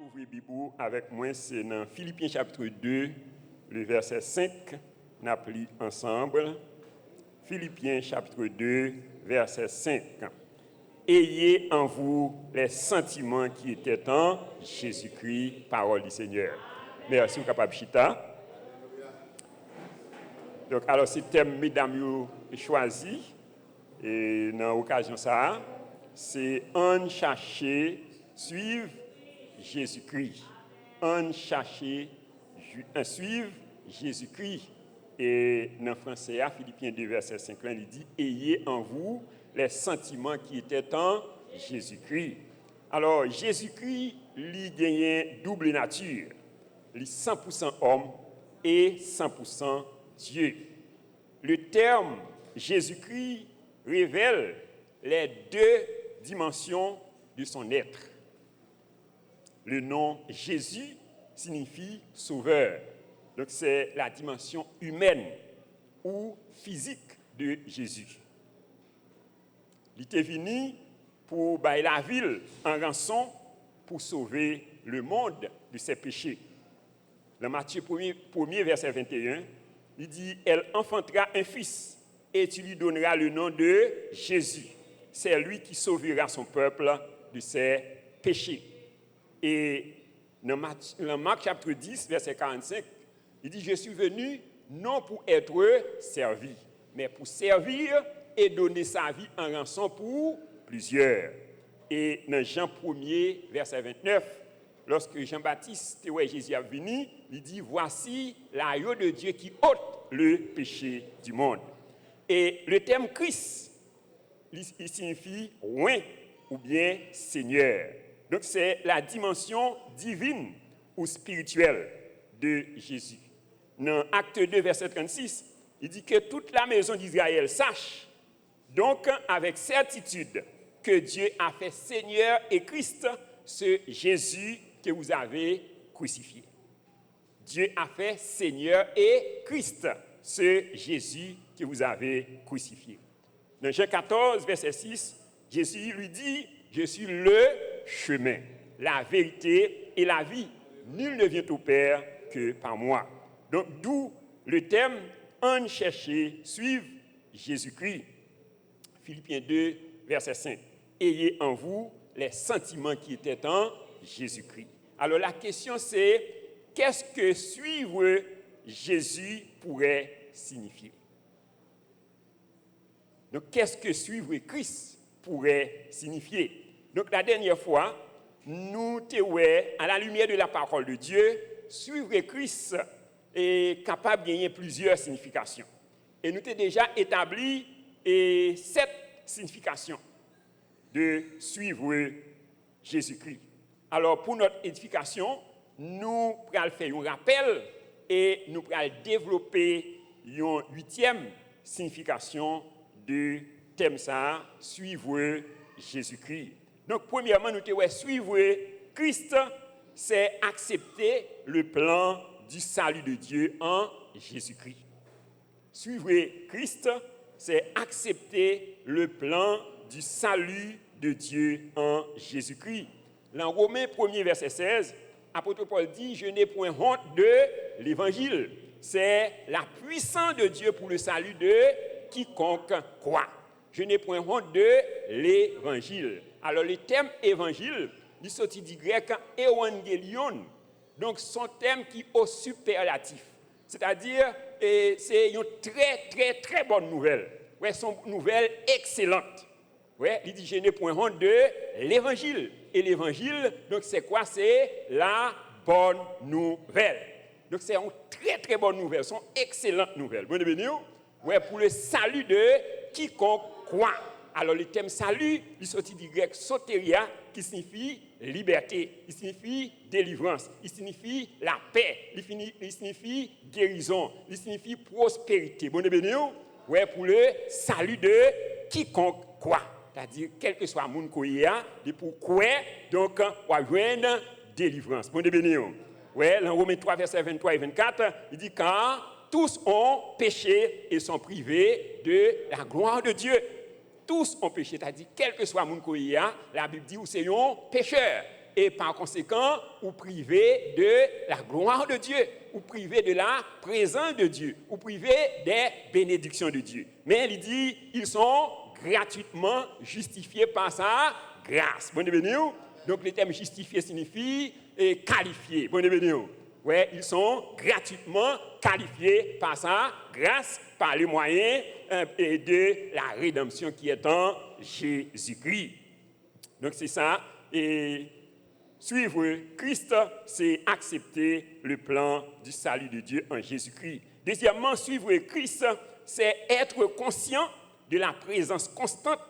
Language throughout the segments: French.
Ouvrez Bible avec moi, c'est dans Philippiens chapitre 2, le verset 5, nous appelons ensemble. Philippiens chapitre 2, verset 5. Ayez en vous les sentiments qui étaient en Jésus-Christ, parole du Seigneur. Merci, vous capable chita. Donc, alors, ce thème, mesdames, choisi, et dans l'occasion ça, c'est en chercher, suivre Jésus-Christ. En chercher, suivre Jésus-Christ. Et dans le français, Philippiens 2, verset 5, il dit « Ayez en vous les sentiments qui étaient en Jésus-Christ ». Alors, Jésus-Christ, il gagne double nature. Il est 100% homme et 100% Dieu. Le terme Jésus-Christ révèle les deux dimensions de son être. Le nom Jésus signifie sauveur. Donc c'est la dimension humaine ou physique de Jésus. Il était venu pour bailler la ville en rançon pour sauver le monde de ses péchés. Dans Matthieu 1er, verset 21, il dit « Elle enfantera un fils et tu lui donneras le nom de Jésus. C'est lui qui sauvera son peuple de ses péchés. » Et dans Marc chapitre 10, verset 45, il dit « Je suis venu non pour être servi, mais pour servir et donner sa vie en rançon pour plusieurs. » Et dans Jean 1er, verset 29, lorsque Jean-Baptiste et Jésus est venu, il dit « Voici l'agneau de Dieu qui ôte le péché du monde. » Et le terme Christ, il signifie « roi » ou bien « Seigneur ». Donc c'est la dimension divine ou spirituelle de Jésus. Dans Acte 2, verset 36, il dit que toute la maison d'Israël sache, donc avec certitude, que Dieu a fait Seigneur et Christ ce Jésus que vous avez crucifié. Dieu a fait Seigneur et Christ ce Jésus que vous avez crucifié. Dans Jean 14, verset 6, Jésus lui dit « Je suis le chemin, la vérité et la vie. Nul ne vient au Père que par moi. » Donc, d'où le thème « En chercher, suivre Jésus-Christ ». Philippiens 2, verset 5. « Ayez en vous les sentiments qui étaient en Jésus-Christ. » Alors, la question c'est, qu'est-ce que suivre Jésus pourrait signifier? Donc, qu'est-ce que suivre Christ pourrait signifier? Donc, la dernière fois, nous t'avons, à la lumière de la parole de Dieu, suivre Christ est capable de gagner plusieurs significations. Et nous t'avons déjà établi 7 significations de suivre Jésus-Christ. Alors, pour notre édification, nous allons faire un rappel et nous allons développer une 8e signification de thème ça, suivre Jésus-Christ. Donc, premièrement, nous devons suivre Christ, c'est accepter le plan du salut de Dieu en Jésus-Christ. Suivre Christ, c'est accepter le plan du salut de Dieu en Jésus-Christ. Dans Romains 1er, verset 16, apôtre Paul dit « Je n'ai point honte de l'évangile. C'est la puissance de Dieu pour le salut de quiconque croit. » Je n'ai point honte de l'évangile. Alors, le terme évangile, il sorti du grec evangelion. Donc, son terme qui est au superlatif. C'est-à-dire, c'est une très, très, très bonne nouvelle. Ouais, son nouvelle excellente. Ouais, il dit, je n'ai point honte de l'évangile. Et l'évangile, donc, c'est quoi? C'est la bonne nouvelle. Donc, c'est une très, très bonne nouvelle. C'est une excellente nouvelle. Bonne bienvenue. Ouais, pour le salut de quiconque croit. Alors, le terme salut, il sortit du grec soteria, qui signifie liberté, il signifie délivrance, il signifie la paix, il signifie guérison, il signifie prospérité. Bon, ouais, pour le salut de quiconque croit. C'est-à-dire, quel que soit le monde qui est, pour croire, donc, on va joindre délivrance. Bon, ouais, dans Romains 3, versets 23 et 24, il dit, car tous ont péché et sont privés de la gloire de Dieu. Tous ont péché, c'est-à-dire, quel que soit le monde qui est, la Bible dit, c'est un pécheur. et par conséquent, ou privé de la gloire de Dieu, ou privé de la présence de Dieu, ou privé des bénédictions de Dieu. Mais il dit, ils sont gratuitement justifiés par sa grâce. Bon béni. Donc le terme justifié signifie qualifié. Bon béni. Ouais, ils sont gratuitement qualifiés par sa grâce, par le moyen de la rédemption qui est en Jésus-Christ. Donc c'est ça. Et suivre Christ, c'est accepter le plan du salut de Dieu en Jésus-Christ. Deuxièmement, suivre Christ, c'est être conscient de la présence constante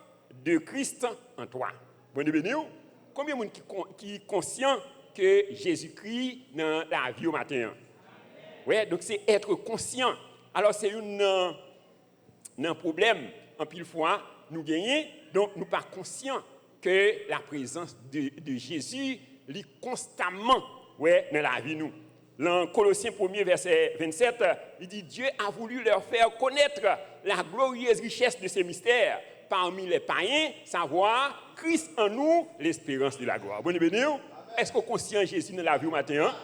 de Christ en toi. Bon béni. Combien de monde qui est conscient que Jésus-Christ dans la vie au matin? Oui, donc c'est être conscient. Alors c'est un problème, en pile fois, nous gagnons, donc nous ne sommes pas conscients que la présence de Jésus est constamment dans la vie nous. Dans Colossiens 1er, verset 27, il dit « Dieu a voulu leur faire connaître la glorieuse richesse de ses mystères parmi les païens, savoir Christ en nous, l'espérance de la gloire. » Bon, est-ce qu'on est conscient de Jésus dans la vie au matin?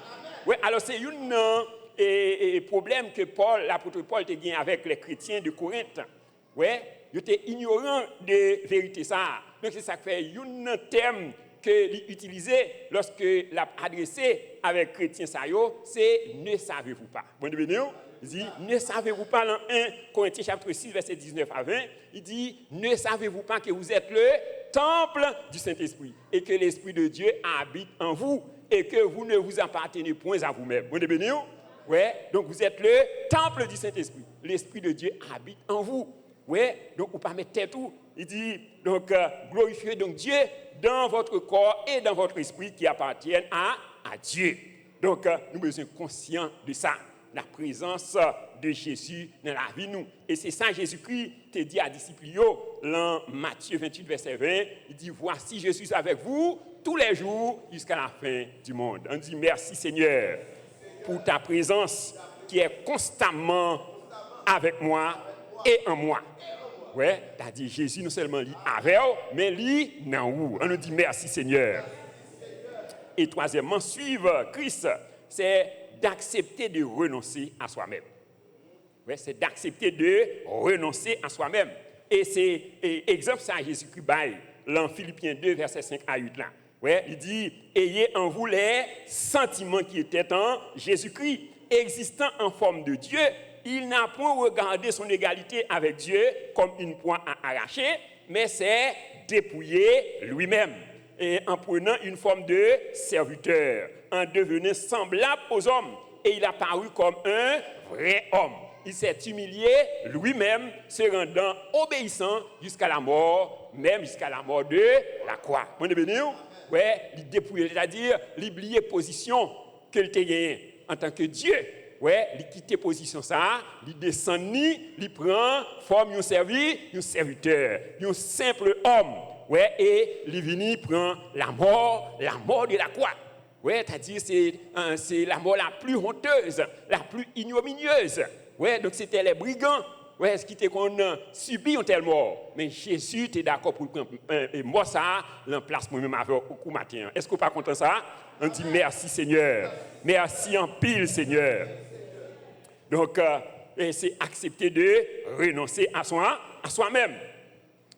Oui, alors c'est un problème que l'apôtre Paul a gagné avec les chrétiens de Corinthe. Oui, ils étaient ignorants de vérité ça. Donc c'est ça qui fait un terme qu'il utilisait lorsque l'a adressé avec les chrétiens, c'est « ne savez-vous pas ». Bon, il dit « ne savez-vous pas » dans 1 Corinthiens chapitre 6, verset 19 à 20, il dit « ne savez-vous pas que vous êtes le temple du Saint-Esprit et que l'Esprit de Dieu habite en vous et que vous ne vous appartenez point à vous-même. » Bon, ouais, donc vous êtes le temple du Saint-Esprit. L'Esprit de Dieu habite en vous. Ouais, donc vous ne pouvez pas mettre tête tout. Il dit donc glorifiez donc Dieu dans votre corps et dans votre esprit qui appartiennent à Dieu. Donc nous sommes conscients de ça, la présence de Jésus dans la vie nous. Et c'est ça Jésus-Christ te dit à disciples dans Matthieu 28 verset 20, il dit voici je suis avec vous tous les jours jusqu'à la fin du monde. On dit merci Seigneur pour ta présence qui est constamment avec moi et en moi. Ouais, t'as dit Jésus non seulement lit avec vous, mais lit dans vous. On nous dit merci Seigneur. Et troisièmement, suivre Christ, c'est d'accepter de renoncer à soi-même. Ouais, c'est d'accepter de renoncer à soi-même. Et c'est exemple ça Jésus-Christ bail dans Philippiens 2 verset 5 à 8 là. Ouais, il dit ayez en vous les sentiments qui étaient en Jésus-Christ, existant en forme de Dieu. Il n'a point regardé son égalité avec Dieu comme une proie à arracher, mais c'est dépouiller lui-même. Et en prenant une forme de serviteur, en devenant semblable aux hommes. Et il a paru comme un vrai homme. Il s'est humilié lui-même, se rendant obéissant jusqu'à la mort, même jusqu'à la mort de la croix. Vous comprenez? Ouais, il dépouille, c'est-à-dire l'oublier position qu'il a gagnée en tant que Dieu. Ouais, il quitte position ça, il descend ni, il prend forme un serviteur, un simple homme. Ouais, et il vient prend la mort de la croix. Ouais, c'est-à-dire c'est la mort la plus honteuse, la plus ignominieuse. Ouais, donc c'était les brigands. Ouais, ce qui était qu'on subit une telle mort. Mais Jésus était d'accord pour prendre moi ça, l'emplace moi-même avec au coup matin. Est-ce qu'on n'est pas content de ça? On dit merci Seigneur. Merci en pile Seigneur. Donc, c'est accepter de renoncer à soi-même.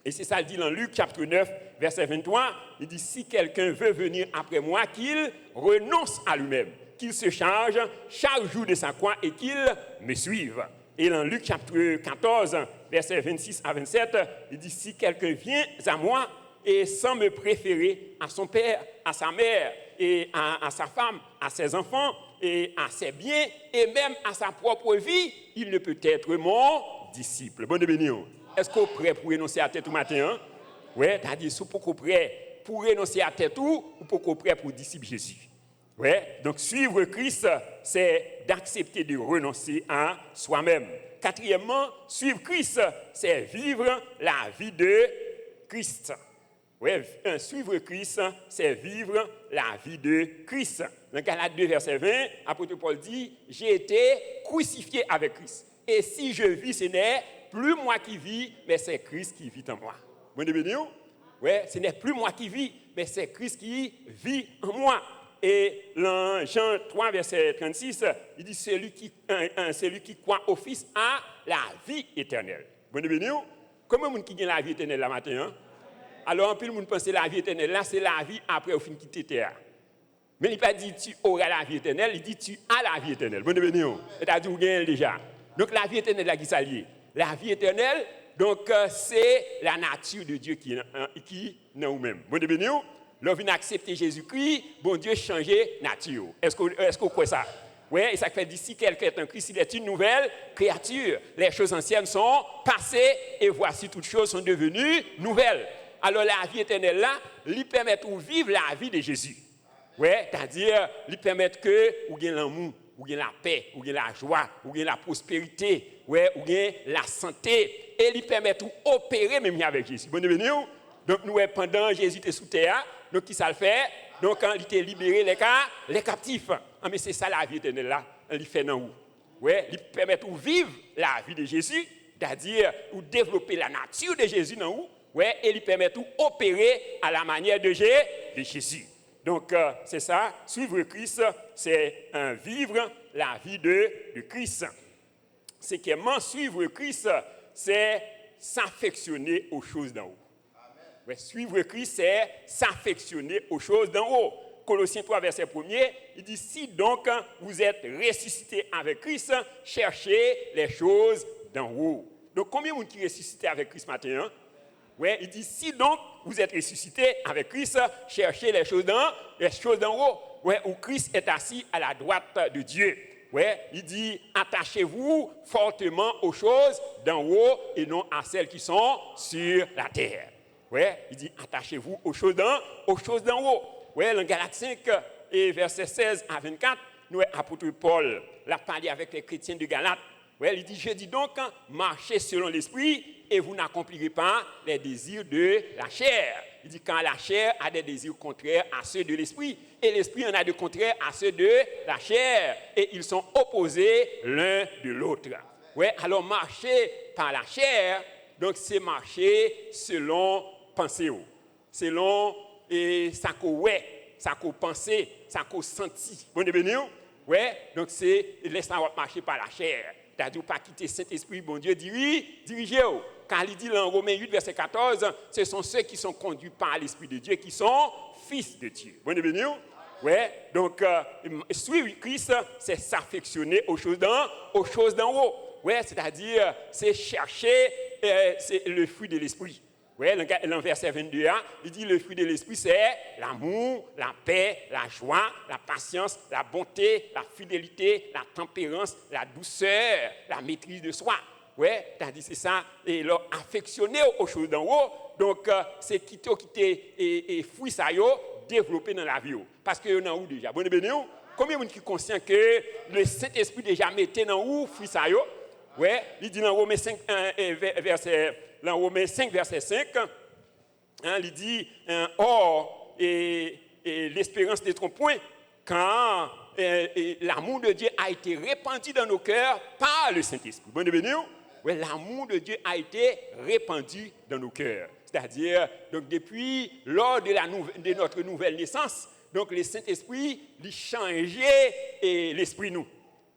Et c'est ça, il dit dans Luc chapitre 9, verset 23, il dit, si quelqu'un veut venir après moi, qu'il renonce à lui-même, qu'il se charge chaque jour de sa croix et qu'il me suive. Et dans Luc chapitre 14, verset 26 à 27, il dit, si quelqu'un vient à moi et sans me préférer à son père, à sa mère, et à sa femme, à ses enfants, et à ses biens, et même à sa propre vie, il ne peut être mon disciple. Bonne béni. Est-ce qu'on est prêt pour renoncer à tête tout matin? Oui, c'est-à-dire, si vous êtes prêt pour renoncer à tête tout, ou pour qu'on prêt pour disciple Jésus. Oui, donc suivre Christ, c'est d'accepter de renoncer à soi-même. Quatrièmement, suivre Christ, c'est vivre la vie de Christ. Oui, suivre Christ, c'est vivre la vie de Christ. Dans Galates 2, verset 20, l'apôtre Paul dit, j'ai été crucifié avec Christ. Et si je vis, ce n'est plus moi qui vis, mais c'est Christ qui vit en moi. Vous comprenez? Oui, ce n'est plus moi qui vis, mais c'est Christ qui vit en moi. Et dans Jean 3, verset 36, il dit celui qui croit au Fils a la vie éternelle. Bon, bienvenue. Comment est-ce qui a la vie éternelle la matin? Hein? Alors, un peu le monde pense que la vie éternelle, là, c'est la vie après au fin quitter terre. Mais il n'a pas dit tu auras la vie éternelle, il dit tu as la vie éternelle. Bon, bienvenue. C'est-à-dire que vous gagnez déjà. Donc, la vie éternelle, là, qui s'allie. La vie éternelle, donc, c'est la nature de Dieu qui est dans vous-même. Bon, bienvenue. L'on vient accepter Jésus-Christ, bon Dieu changer nature. Est-ce que vous croyez ça? Oui, et ça fait d'ici quelqu'un est en Christ, il est une nouvelle créature. Les choses anciennes sont passées et voici toutes choses sont devenues nouvelles. Alors la vie éternelle là, lui permet de vivre la vie de Jésus. Oui, c'est-à-dire, lui permet que vous ayez l'amour, vous ayez la paix, vous ayez la joie, vous ayez la prospérité, ouais, vous ayez la santé. Et lui permet d'opérer même avec Jésus. Bon, bienvenue. Donc nous, pendant Jésus était sous terre, donc qui ça le fait? Donc quand il était libéré les captifs. Ah, mais c'est ça la vie éternelle là, il fait dans vous. Ouais, il permet de vivre la vie de Jésus, c'est-à-dire ou développer la nature de Jésus dans vous. Ouais, et il permet d'opérer à la manière de Jésus. Donc c'est ça, suivre Christ, c'est vivre la vie de Christ. C'est comment suivre Christ, c'est s'affectionner aux choses d'en haut. Ouais, suivre Christ, c'est s'affectionner aux choses d'en haut. Colossiens 3, verset 1er, il dit, si donc vous êtes ressuscité avec Christ, cherchez les choses d'en haut. Donc, combien de gens qui ressuscité avec Christ matin? Hein? Ouais, il dit, si donc vous êtes ressuscité avec Christ, cherchez les choses d'en haut. Ouais, où Christ est assis à la droite de Dieu. Ouais, il dit, attachez-vous fortement aux choses d'en haut et non à celles qui sont sur la terre. Ouais, il dit, attachez-vous aux choses d'en haut. Ouais, dans Galates 5, et versets 16 à 24, nous, apôtre Paul l'a parlé avec les chrétiens de Galates. Ouais, il dit, je dis donc, marchez selon l'esprit et vous n'accomplirez pas les désirs de la chair. Il dit, quand la chair a des désirs contraires à ceux de l'esprit, et l'esprit en a de contraires à ceux de la chair, et ils sont opposés l'un de l'autre. Ouais, alors marcher par la chair, donc c'est marcher selon pensée, selon ça qu'on ça qu'on pensait, ça qu'on senti. Bon, ouais, donc c'est laisser marcher par la chair. C'est-à-dire pas quitter Saint-Esprit, bon Dieu, dirigez-vous. Car il dit dans Romains 8, verset 14, ce sont ceux qui sont conduits par l'Esprit de Dieu qui sont fils de Dieu. Bon, ouais, donc suivre Christ, c'est s'affectionner aux choses d'en haut. Ouais, c'est-à-dire, c'est chercher c'est le fruit de l'Esprit. Ouais, dans verset 22, il dit le fruit de l'Esprit, c'est l'amour, la paix, la joie, la patience, la bonté, la fidélité, la tempérance, la douceur, la maîtrise de soi. Ouais, c'est-à-dire c'est ça, et là, affectionner aux choses d'en haut, donc c'est quitter et fruit ça, développer dans la vie. Parce que dans où déjà? Bon, combien de gens qui sont conscients que le Saint-Esprit déjà mettait dans où fruit ça? Ouais, il dit dans Romains 5, verset 5, hein, il dit or, et l'espérance ne trompe point, quand l'amour de Dieu a été répandu dans nos cœurs par le Saint-Esprit. Bon, ouais, l'amour de Dieu a été répandu dans nos cœurs. C'est-à-dire, donc depuis, lors de notre nouvelle naissance, donc le Saint-Esprit, il changeait l'esprit nous.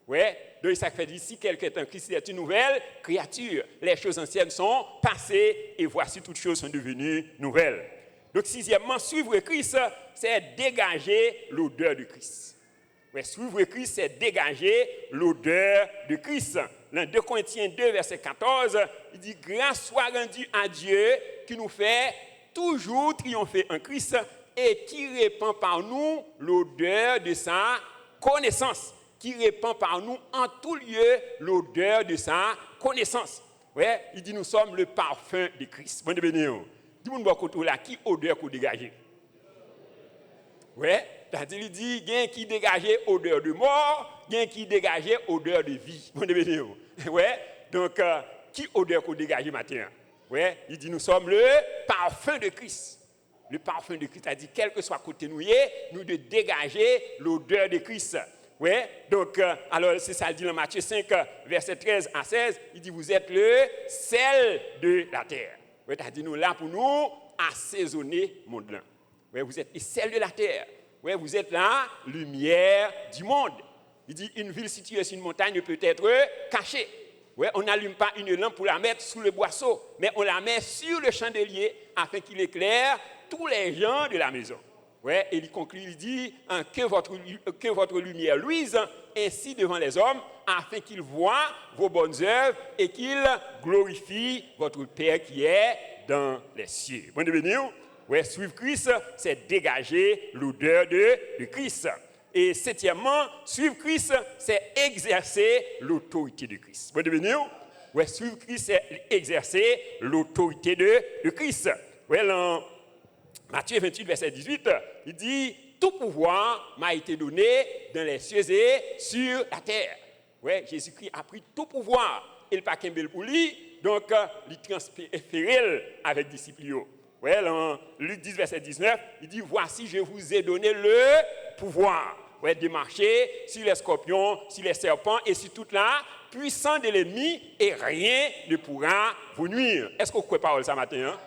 Ouais, donc ça fait d'ici quelqu'un est en Christ, il est une nouvelle créature. Les choses anciennes sont passées et voici toutes choses sont devenues nouvelles. Donc sixièmement, suivre Christ, c'est dégager l'odeur de Christ. Ouais, suivre Christ, c'est dégager l'odeur de Christ. Dans 2 Corinthiens 2, verset 14, il dit « Grâce soit rendue à Dieu qui nous fait toujours triompher en Christ et qui répand par nous l'odeur de sa connaissance. » Qui répand par nous en tout lieu l'odeur de sa connaissance. Ouais, il dit nous sommes le parfum de Christ. Bon béni. Dis-moi là qui odeur qu'on dégage. Ouais, c'est-à-dire il dit gain qui dégageait odeur de mort, gain qui dégageait odeur de vie. Bon béni. Ouais, donc qui odeur qu'on dégage matin. Ouais, il dit nous sommes le parfum de Christ. Le parfum de Christ, c'est-à-dire quel que soit côté nous de dégager l'odeur de Christ. Ouais, donc, alors c'est ça, il dit dans Matthieu 5, verset 13 à 16, il dit, vous êtes le sel de la terre. Ouais, c'est-à-dire nous là pour nous assaisonner le monde là. Ouais, vous êtes les sels de la terre. Ouais, vous êtes la lumière du monde. Il dit, une ville située sur une montagne ne peut être cachée. Ouais, on n'allume pas une lampe pour la mettre sous le boisseau, mais on la met sur le chandelier afin qu'il éclaire tous les gens de la maison. Ouais, et il conclut, il dit que votre lumière luise ainsi devant les hommes, afin qu'ils voient vos bonnes œuvres et qu'ils glorifient votre Père qui est dans les cieux. Bon devenir, ouais, suivre Christ, c'est dégager l'odeur de Christ. Et septièmement, suivre Christ, c'est exercer l'autorité de Christ. Bon devenir, ouais, suivre Christ, c'est exercer l'autorité de Christ. Ouais, dans Matthieu 28, verset 18, il dit « Tout pouvoir m'a été donné dans les cieux et sur la terre. » Ouais, Jésus-Christ a pris tout pouvoir. Il n'a pas qu'un bel pour lui, donc il transfère avec disciples. Ouais, dans Luc 10, verset 19, il dit « Voici, je vous ai donné le pouvoir de marcher sur les scorpions, sur les serpents et sur toute la puissance de l'ennemi et rien ne pourra vous nuire. » Est-ce que vous croyez parole ça matin? Hein?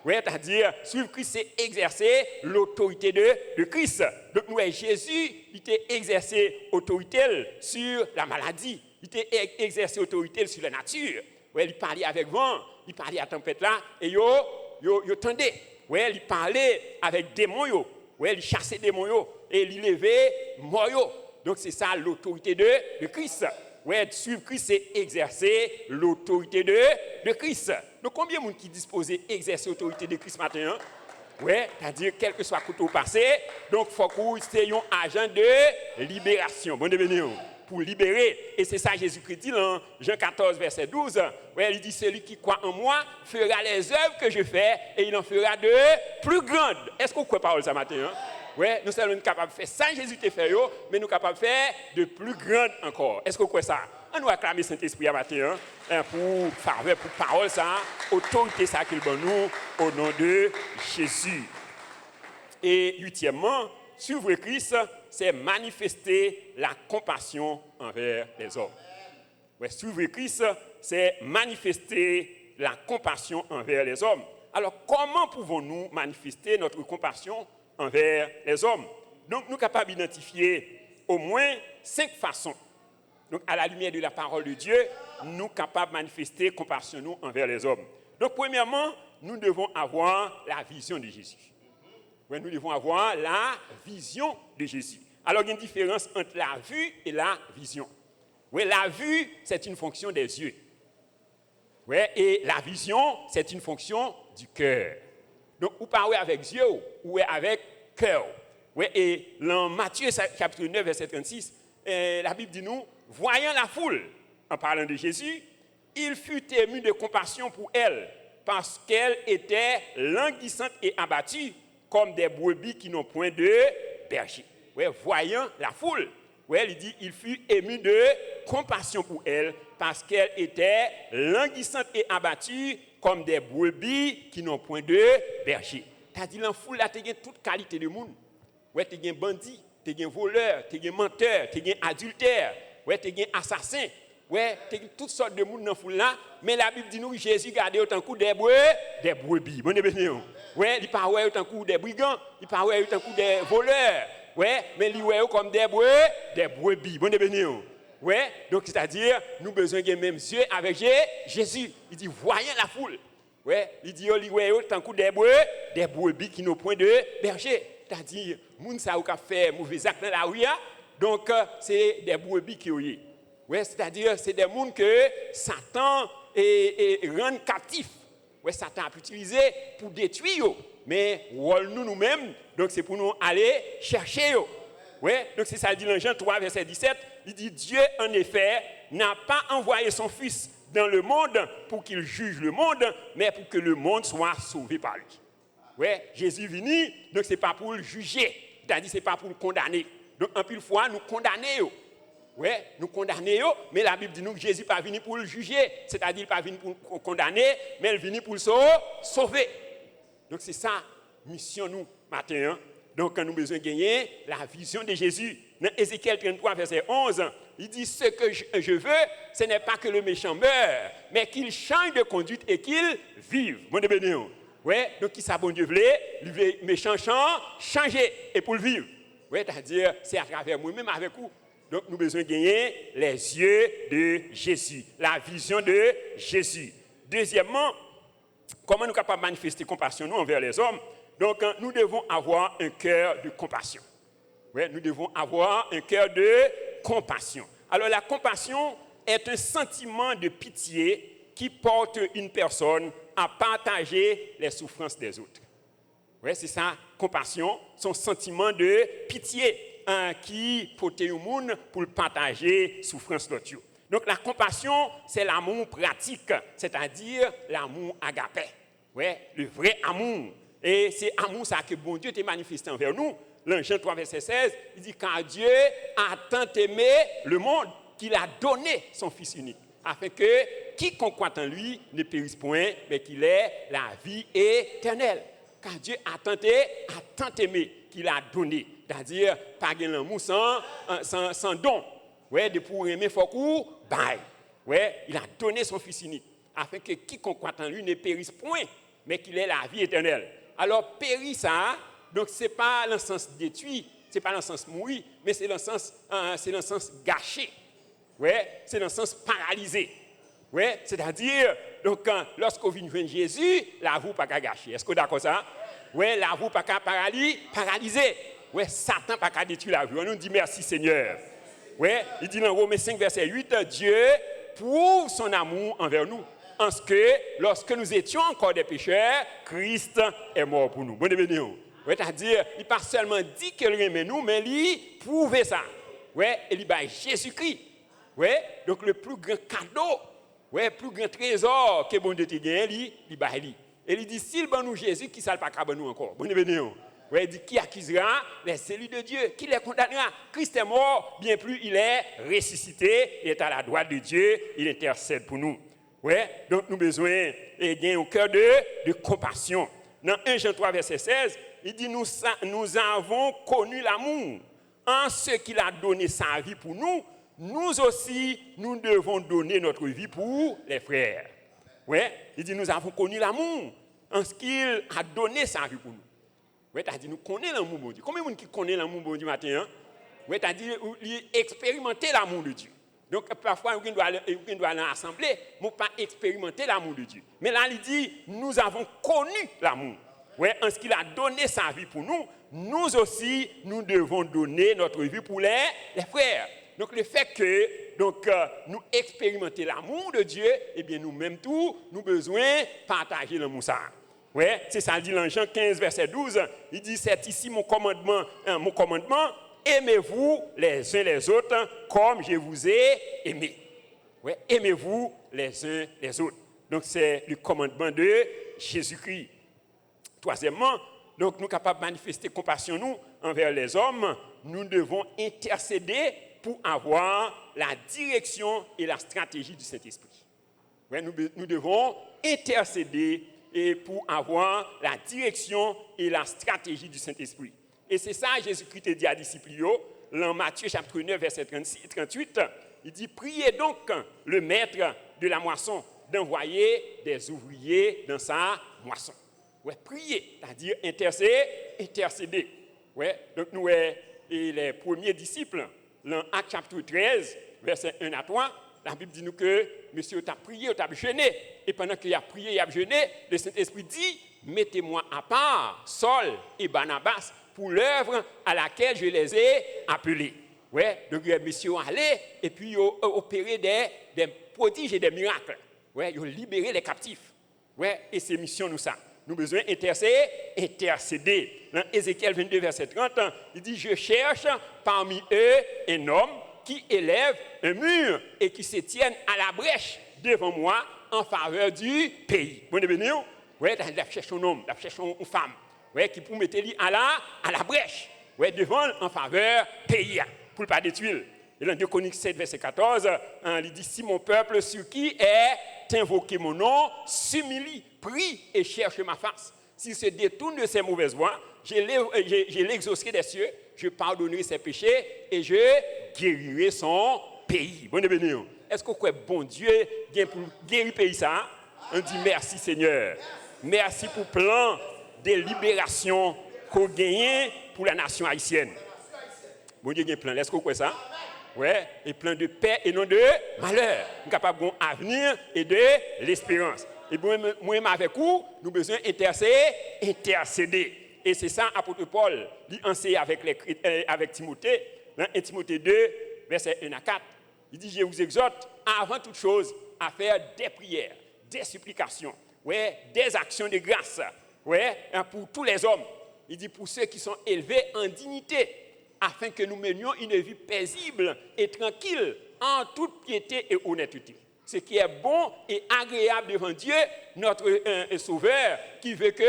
Oui, c'est-à-dire, suivre Christ, c'est exercer l'autorité de Christ. Donc, nous, Jésus, il t'a exercé autorité sur la maladie. Il t'a exercé autorité sur la nature. Oui, il parlait avec vent, il parlait à tempête là, et il tendait. Oui, il parlait avec démons, oui, il chassait démons, et il levait mort. Donc, c'est ça l'autorité de Christ. Oui, suivre Christ, c'est exercer l'autorité de Christ. Donc, combien de gens qui disposent d'exercer l'autorité de Christ matin? Oui, c'est-à-dire, quel que soit le couteau passé, donc, il faut que vous soyez un agent de libération. Bon devenir, pour libérer. Et c'est ça Jésus-Christ dit dans Jean 14, verset 12. Oui, il dit, celui qui croit en moi fera les œuvres que je fais et il en fera de plus grandes. Est-ce que vous croyez parole ça matin? Hein? Oui, nous sommes capables de faire ça, Jésus t'a fait, mais nous sommes capables de faire de plus grandes encore. Est-ce que vous croyez ça? On nous acclame Saint-Esprit à matin pour faveur, pour parole, ça, autorité ça qu'il donne nous au nom de Jésus. Et huitièmement, suivre Christ, c'est manifester la compassion envers les hommes. Oui, suivre Christ, c'est manifester la compassion envers les hommes. Alors, comment pouvons-nous manifester notre compassion envers les hommes? Donc, nous sommes capables d'identifier au moins 5 façons. Donc, à la lumière de la parole de Dieu, nous sommes capables de manifester compassion nous envers les hommes. Donc, premièrement, nous devons avoir la vision de Jésus. Oui, nous devons avoir la vision de Jésus. Alors, il y a une différence entre la vue et la vision. Oui, la vue, c'est une fonction des yeux. Oui, et la vision, c'est une fonction du cœur. Donc, vous parlez avec yeux ou avec cœur. Oui, et dans Matthieu chapitre 9, verset 36, la Bible dit nous, voyant la foule, en parlant de Jésus, il fut ému de compassion pour elle, parce qu'elle était languissante et abattue, comme des brebis qui n'ont point de berger. Oui, voyant la foule, oui, il dit, il fut ému de compassion pour elle, parce qu'elle était languissante et abattue, comme des brebis qui n'ont point de berger. C'est-à-dire, la foule, là, tu as toute qualité de monde. Ouais, tu as un bandit, tu as un voleur, tu as un menteur, tu as un adultère, ouais, tu as un assassin, ouais, tu as toutes sortes de monde dans la foule là. Mais la Bible dit nous, Jésus gardait autant que des brebis. Bon, ouais, il parlait autant que des brigands, il parlait autant que des voleurs, ouais, mais il voyait comme des brebis. Bon, ouais, donc c'est-à-dire, nous avons besoin des mêmes yeux avec Jésus. Il dit, voyant la foule. Ouais, il dit, il voyait autant que des brebis qui n'ont point de berger. C'est-à-dire, les gens qui ont fait mauvais actes dans la rue, donc c'est des brebis qui ont eu. Ouais, c'est-à-dire, c'est des gens que Satan rend captifs. Ouais, Satan a utilisé pour détruire. Mais nous-mêmes, donc c'est pour nous aller chercher. Ouais, donc c'est ça, il dit dans Jean 3, verset 17, il dit, Dieu, en effet, n'a pas envoyé son Fils dans le monde pour qu'il juge le monde, mais pour que le monde soit sauvé par lui. Ouais, Jésus est venu, donc ce n'est pas pour le juger, c'est-à-dire ce n'est pas pour le condamner. Donc, en pile fois, nous condamnons. Ouais, nous condamnons, mais la Bible dit nous que Jésus n'est pas venu pour le juger, c'est-à-dire qu'il n'est pas venu pour le condamner, mais il est venu pour le sauver. Donc, c'est ça, mission nous, matin. Hein? Donc, nous avons besoin de gagner la vision de Jésus. Dans Ézéchiel 33, verset 11, il dit, ce que je veux, ce n'est pas que le méchant meure, mais qu'il change de conduite et qu'il vive. Bon, Ouais, donc qui ça bon Dieu voulait méchant changer et pour le vivre. Ouais, c'est-à-dire c'est à travers moi-même avec vous. Donc nous avons besoin de gagner les yeux de Jésus, la vision de Jésus. Deuxièmement, comment nous sommes capables de manifester compassion nous envers les hommes? Donc nous devons avoir un cœur de compassion. Ouais, nous devons avoir un cœur de compassion. Alors la compassion est un sentiment de pitié qui porte une personne à partager les souffrances des autres. Ouais, c'est ça, compassion, son sentiment de pitié qui porte au monde pour partager les souffrances d'autres. Donc la compassion, c'est l'amour pratique, c'est-à-dire l'amour agapé. Ouais, le vrai amour. Et c'est amour ça que bon Dieu t'a manifesté envers nous. Dans Jean 3, verset 16, il dit car Dieu a tant aimé le monde qu'il a donné son Fils unique, afin que quiconque croit en lui ne périsse point, mais qu'il ait la vie éternelle. Car Dieu a tant aimé qu'il a donné, c'est-à-dire pas de l'amour sans don. Ouais, de pour aimer faut qu'on baille. Ouais, il a donné son Fils unique, afin que quiconque croit en lui ne périsse point, mais qu'il ait la vie éternelle. Alors périr ça, donc c'est pas dans le sens détruit, c'est pas dans le sens mourir, mais c'est dans le sens gâché. Ouais, c'est dans le sens paralysé. Ouais, c'est-à-dire, donc, lorsqu'on vient de Jésus, la vie pas qu'à gâcher. Est-ce que vous êtes d'accord ça? Ouais, la vie pas qu'à paralyser. Ouais, Satan pas qu'à détruire la vie. On nous dit merci Seigneur. Ouais, il dit dans Romains 5, verset 8, Dieu prouve son amour envers nous. En ce que, lorsque nous étions encore des pécheurs, Christ est mort pour nous. Bon développement. Ouais, c'est-à-dire, il n'a pas seulement dit qu'il aimait nous, mais il prouvait ça. Ouais, et il bat Jésus-Christ. Ouais, donc le plus grand cadeau, ouais, plus grand trésor que bon Dieu te gagne, il bat lui. Et il dit s'il ban nous Jésus, qui ça le pas capable nous encore. Bon développement. Ouais, il dit qui accusera les élus de Dieu, qui les condamnera. Christ est mort, bien plus il est ressuscité, il est à la droite de Dieu, il intercède pour nous. Ouais, donc nous avons besoin de gagner un cœur de compassion. Dans 1 Jean 3, verset 16, il dit nous avons connu l'amour. En ce qu'il a donné sa vie pour nous, nous aussi, nous devons donner notre vie pour les frères. Ouais, il dit nous avons connu l'amour. En ce qu'il a donné sa vie pour nous. Ouais, tu as dit nous connaissons l'amour de Dieu. Combien de gens qui connaissent l'amour de Dieu matin? Hein? Ouais, tu as dit expérimenter l'amour de Dieu. Donc, parfois, on doit aller à l'assemblée, mais pas expérimenter l'amour de Dieu. Mais là, il dit, nous avons connu l'amour. Ouais, en ce qu'il a donné sa vie pour nous, nous aussi, nous devons donner notre vie pour les frères. Donc, le fait que nous expérimentons l'amour de Dieu, eh bien, nous-mêmes tous, nous avons besoin de partager l'amour ça. Ouais, c'est ça, il dit dans Jean 15, verset 12, il dit, c'est ici mon commandement, aimez-vous les uns les autres comme je vous ai aimé. Ouais, aimez-vous les uns les autres. Donc, c'est le commandement de Jésus-Christ. Troisièmement, donc, nous sommes capables de manifester compassion nous, envers les hommes. Nous devons intercéder pour avoir la direction et la stratégie du Saint-Esprit. Ouais, nous devons intercéder et pour avoir la direction et la stratégie du Saint-Esprit. Et c'est ça, Jésus-Christ a dit à disciples, dans Matthieu chapitre 9, verset 38, il dit, priez donc le maître de la moisson d'envoyer des ouvriers dans sa moisson. Ouais, prier, c'est-à-dire intercéder. Ouais, donc nous, les premiers disciples, dans Actes chapitre 13, verset 1 à 3, la Bible dit nous que monsieur t'a prié, t'a jeûné. Et pendant qu'il a prié, il a jeûné, le Saint-Esprit dit, mettez-moi à part Saul et Barnabas pour l'œuvre à laquelle je les ai appelés. Ouais, donc monsieur allé et puis opéré des prodiges et des miracles. Ouais, ils ont libéré les captifs. Ouais, et c'est mission nous ça. Nous avons besoin d'intercéder. Dans Ézéchiel 22, verset 30, il dit, je cherche parmi eux un homme qui élève un mur et qui se tienne à la brèche devant moi en faveur du pays. Bon, bienvenue. Oui, il cherche un homme, il cherche une femme. Oui, qui pour mettre lui à la brèche. Oui, devant en faveur du pays. Pour ne pas détruire. Et dans 2 Chroniques 7, verset 14, il dit, si mon peuple sur qui est invoqué mon nom, s'humilie, prie et cherche ma face. S'il se détourne de ses mauvaises voies, je l'exaucerai des cieux, je pardonnerai ses péchés et je guérirai son pays. Bon Est-ce que vous croyez bon Dieu vient pour guérir le pays ça? On dit merci Seigneur. Merci pour le plan de libération qu'on gagne pour la nation haïtienne. Bon Dieu, il y a un plan. Est-ce que vous croyez ça? Ouais, et plein de paix et non de malheur. Nous sommes capables d'un avenir et de l'espérance. Et moi, avec vous, nous avons besoin d'intercéder. Et c'est ça, apôtre Paul, il enseigne avec Timothée, dans 1 Timothée 2, versets 1 à 4. Il dit, je vous exhorte, avant toute chose, à faire des prières, des supplications, ouais, des actions de grâce, ouais, pour tous les hommes. Il dit, pour ceux qui sont élevés en dignité, afin que nous menions une vie paisible et tranquille, en toute piété et honnêteté. Ce qui est bon et agréable devant Dieu, notre Sauveur, qui veut que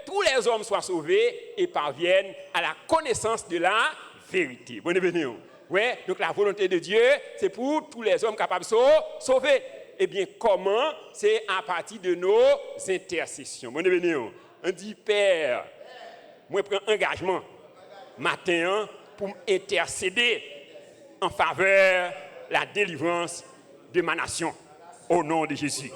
tous les hommes soient sauvés et parviennent à la connaissance de la vérité. Bonne bienvenue. Ouais, donc la volonté de Dieu, c'est pour tous les hommes capables de sauver. Eh bien, comment? C'est à partir de nos intercessions. Bonne bienvenue. On dit, Père, moi je prends engagement matin pour intercéder en faveur de la délivrance de ma nation, au nom de Jésus.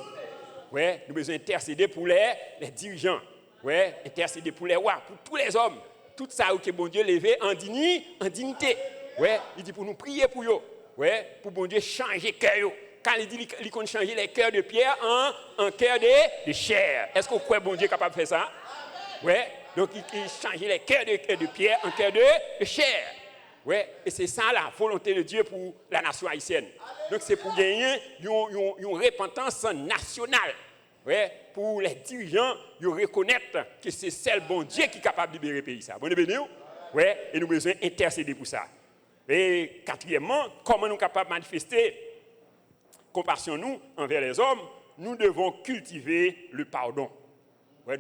Ouais, nous devons intercéder pour les dirigeants, ouais, intercéder pour les rois, pour tous les hommes, tout ça que bon Dieu levé en dignité. Ouais, il dit pour nous prier pour eux, ouais, pour bon Dieu changer cœur. Quand il dit qu'il compte changer les cœurs de pierre en cœur de chair. Est-ce que vous croyez bon Dieu est capable de faire ça? Ouais. Donc, il change les cœurs de pierre en cœur de chair. Ouais, et c'est ça la volonté de Dieu pour la nation haïtienne. Donc, c'est pour gagner une repentance nationale. Ouais, pour les dirigeants, ils reconnaître que c'est seul bon Dieu qui est capable de libérer le pays. Bon, ouais, et nous avons besoin d'intercéder pour ça. Et quatrièmement, comment nous sommes capables de manifester compassion nous envers les hommes? Nous devons cultiver le pardon. Ouais,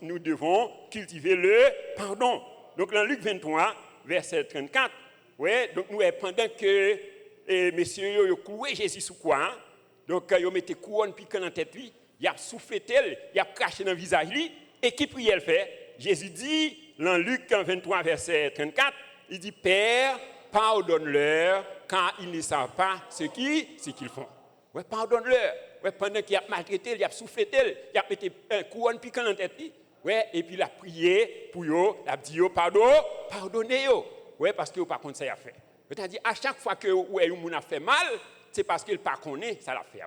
nous devons cultiver le pardon. Donc, dans Luc 23, verset 34, ouais, donc nous, pendant que messieurs ont cloué Jésus sous quoi, donc ils ont mis couronne piquant dans la tête, il a soufflé, il a craché dans le visage, et qui priait le fait? Jésus dit, dans Luc 23, verset 34, il dit, Père, pardonne-leur, car ils ne savent pas ce qu'ils font. Ouais, pardonne-leur. Ouais, pendant qu'il a maltraité, il a soufflé, il a mis un couronne piquant dans la tête. Ouais, et puis il a prié pour eux, il a dit pardonnez-eux. Ouais, parce que pas contre ça il a fait. C'est-à-dire à chaque fois que on a fait mal, c'est parce qu'il pas connaît ça l'a fait.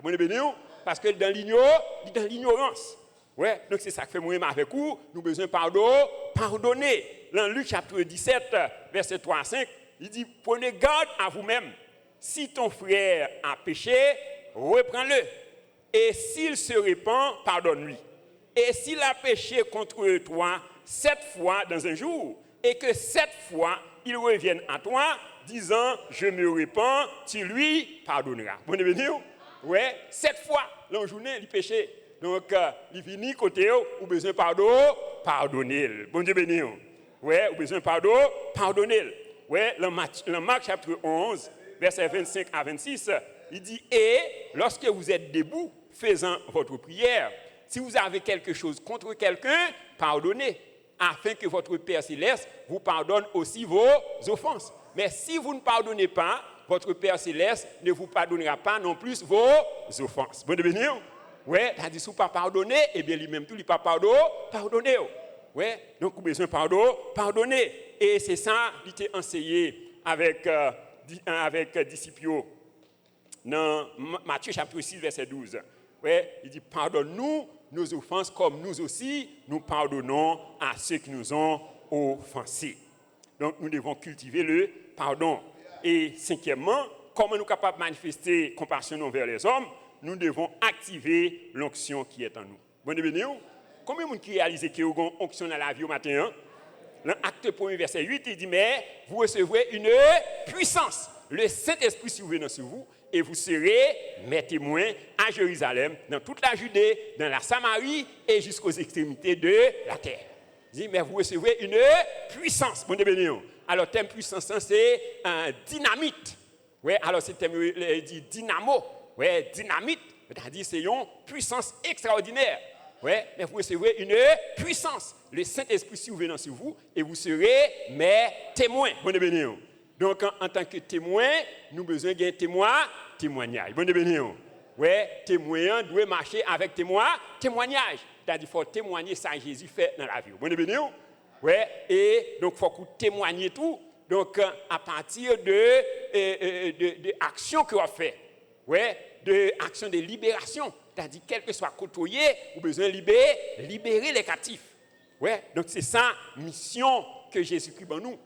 Parce que dans l'ignorance. Ouais, donc c'est ça que fait moi avec vous, nous besoin pardonner. Dans Luc chapitre 17 verset 3 à 5, il dit prenez garde à vous-même. Si ton frère a péché, reprends-le. Et s'il se répand, pardonne-lui. Et s'il a péché contre toi 7 fois dans un jour, et que 7 fois il revienne à toi, disant, je me répands, tu lui pardonneras. Bon, bienvenue? Ouais, 7 fois dans la journée, il péché. Donc, il finit côté, ou besoin pardonner. Bon Dieu béni. Ouais, ou besoin pardonner. Ouais, dans Marc chapitre 11, versets 25 à 26, il dit, et lorsque vous êtes debout, faisant votre prière, si vous avez quelque chose contre quelqu'un, pardonnez, afin que votre Père Céleste vous pardonne aussi vos offenses. Mais si vous ne pardonnez pas, votre Père Céleste ne vous pardonnera pas non plus vos offenses. Bon de venir? Ouais, t'as dit si vous ne pas pardonner, eh bien lui-même tout, il pas pardonner. Ouais, donc vous avez besoin de pardonner. Et c'est ça, il était enseigné avec disciples dans Matthieu chapitre 6, verset 12. Ouais, il dit, pardonne-nous nos offenses comme nous aussi, nous pardonnons à ceux qui nous ont offensés. Donc, nous devons cultiver le pardon. Et cinquièmement, comment nous sommes capables de manifester compassion envers les hommes? Nous devons activer l'onction qui est en nous. Bon, bienvenue. Combien de gens qui réalisent qu'il y a une onction dans la vie au matin? Dans Acte 1, verset 8, il dit, mais vous recevrez une puissance. Le Saint-Esprit survenant sur vous, et vous serez mes témoins à Jérusalem, dans toute la Judée, dans la Samarie et jusqu'aux extrémités de la terre. Il dit, mais vous recevrez une puissance. Bon, béni. Alors, le thème puissance, c'est un dynamite. Ouais, alors, ce thème, il dit dynamo. Ouais, dynamite, c'est-à-dire c'est une puissance extraordinaire. Ouais, mais vous recevrez une puissance. Le Saint-Esprit survenant sur vous, et vous serez mes témoins. Bon, béni. Donc, en tant que témoin, nous avons besoin d'un témoignage. Bon, béni. Ouais, témoin doit marcher avec témoignage. c'est-à-dire qu'il faut témoigner ça Jésus fait dans la vie. Vous comprenez? Ouais, et donc il faut qu'on témoigne tout. Donc à partir de actions qu'on fait, ouais, de actions de libération, c'est-à-dire quel que soit côtoyé, ou besoin de libérer les captifs. Ouais, donc c'est ça mission que Jésus-Christ en nous.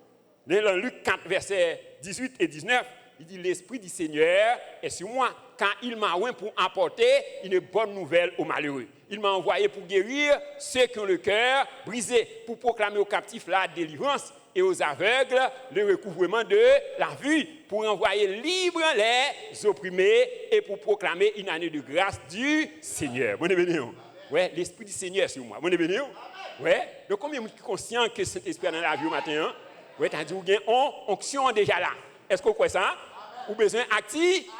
Dans Luc 4 versets 18 et 19, il dit l'esprit du Seigneur est sur moi car il m'a oint pour apporter une bonne nouvelle aux malheureux. Il m'a envoyé pour guérir ceux qui ont le cœur brisé, pour proclamer aux captifs la délivrance et aux aveugles le recouvrement de la vue, pour envoyer libres les opprimés et pour proclamer une année de grâce du Seigneur. Bon béni. Ouais, l'esprit du Seigneur est sur moi. Bon béni. Ouais. Donc combien de gens sont conscients que cet esprit est dans la vie au matin? Ouais, t'as dit vous avez une onction déjà là. Est-ce que vous croyez ça? Vous avez besoin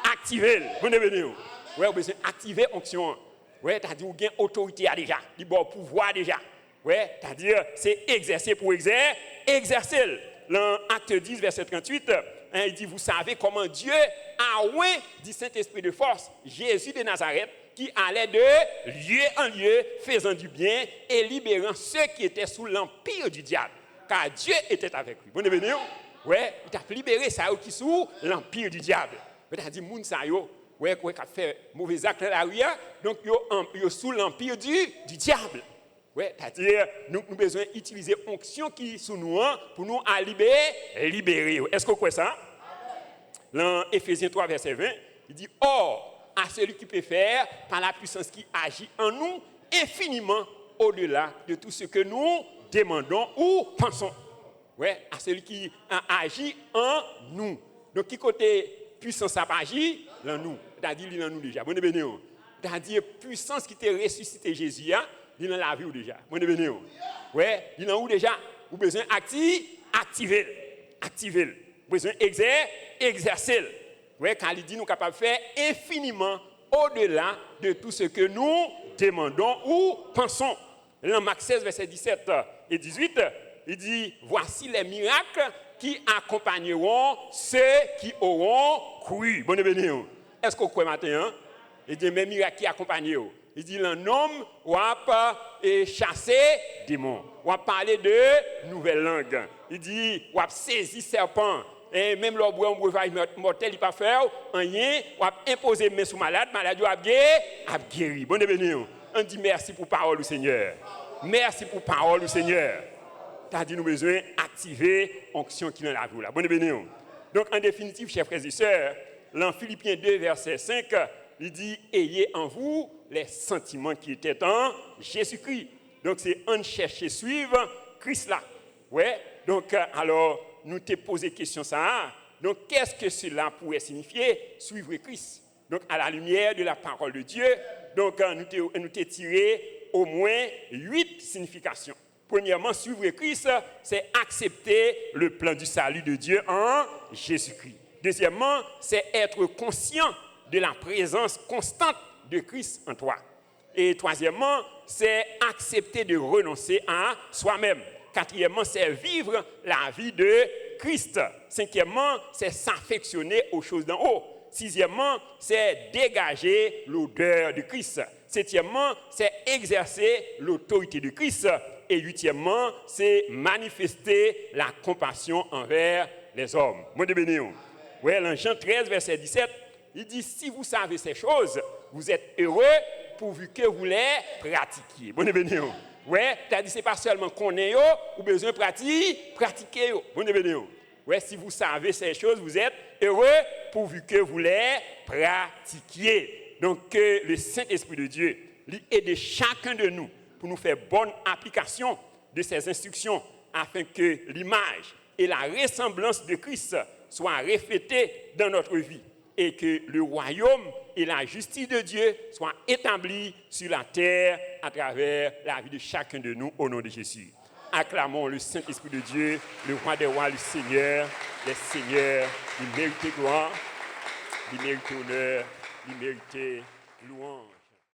d'activer. Bon béni. Ouais, vous avez besoin d'activer l'onction. Ouais, t'as dit vous avez une autorité déjà, du bon pouvoir déjà. Ouais, c'est-à-dire c'est exercer pour exercer. Dans Acte 10 verset 38, il dit vous savez comment Dieu a oint du Saint-Esprit de force Jésus de Nazareth qui allait de lieu en lieu faisant du bien et libérant ceux qui étaient sous l'empire du diable. Car Dieu était avec lui. Bon béni. Ouais, il t'a libéré ça qui sous l'empire du diable. Il a dit moun ça yo, ouais, qui a fait mauvais actes dans la rue, donc yo sous l'empire du diable. Ouais, c'est-à-dire nous avons besoin d'utiliser l'onction qui est sous nous pour nous libérer. Est-ce que vous croyez ça? Dans Éphésiens 3 verset 20, il dit or à celui qui peut faire par la puissance qui agit en nous infiniment au-delà de tout ce que nous demandons ou pensons. Ouais, à celui qui agit en nous. Donc, qui côté puissance ça agit en nous? C'est-à-dire, il est en nous déjà. Bon, béni. C'est-à-dire, puissance qui t'a ressuscité Jésus, il est dans la vie ou déjà. Bon, béni. Ouais, il est en où déjà? Vous avez besoin d'activer. Activer. Vous avez besoin exercer. Ouais, quand il dit nous sommes capables de faire infiniment au-delà de tout ce que nous demandons ou pensons. Dans Marc 16, verset 17 et 18, il dit, voici les miracles qui accompagneront ceux qui auront cru. Bon béni. Est-ce que vous croyez maintenant? Il dit, mes miracles qui accompagneront. Il dit, un homme va chasser des démons. On va parler de nouvelles langues. Il dit, on va saisir serpent. Et même le breuvage mortel, il ne peut pas faire rien. On va imposer main sur malade, malade va guérir. Bon béni. On dit merci pour la parole du Seigneur. Merci pour la parole du Seigneur. Tu as dit nous besoin d'activer l'onction qui est dans la vie. Bonne béni. Donc, en définitive, chers frères et sœurs, dans Philippiens 2, verset 5, il dit ayez en vous les sentiments qui étaient en Jésus-Christ. Donc, c'est en chercher suivre Christ là. Ouais. Donc, alors, nous te posé question ça. Donc, qu'est-ce que cela pourrait signifier? Suivre Christ. Donc, à la lumière de la parole de Dieu, donc, nous t'ai tiré au moins 8 significations. Premièrement, suivre Christ, c'est accepter le plan du salut de Dieu en Jésus-Christ. Deuxièmement, c'est être conscient de la présence constante de Christ en toi. Et troisièmement, c'est accepter de renoncer à soi-même. Quatrièmement, c'est vivre la vie de Christ. Cinquièmement, c'est s'affectionner aux choses d'en haut. Sixièmement, c'est dégager l'odeur de Christ. Septièmement, c'est exercer l'autorité de Christ. Et huitièmement, c'est manifester la compassion envers les hommes. Moi de béni. Ouais, dans Jean 13, verset 17, il dit, si vous savez ces choses, vous êtes heureux pourvu que vous les pratiquiez. Bon de béni. Ouais, tu as dit, c'est pas seulement qu'on est ou besoin de pratiquer. Bon de béni. Ouais, si vous savez ces choses, vous êtes heureux pourvu que vous les pratiquiez. Donc, que le Saint-Esprit de Dieu aide chacun de nous pour nous faire bonne application de ces instructions afin que l'image et la ressemblance de Christ soient reflétées dans notre vie et que le royaume et la justice de Dieu soient établis sur la terre à travers la vie de chacun de nous au nom de Jésus. Acclamons le Saint-Esprit de Dieu, le roi des rois, le Seigneur, les seigneurs, il mérite gloire, il mérite honneur, il mérite louange.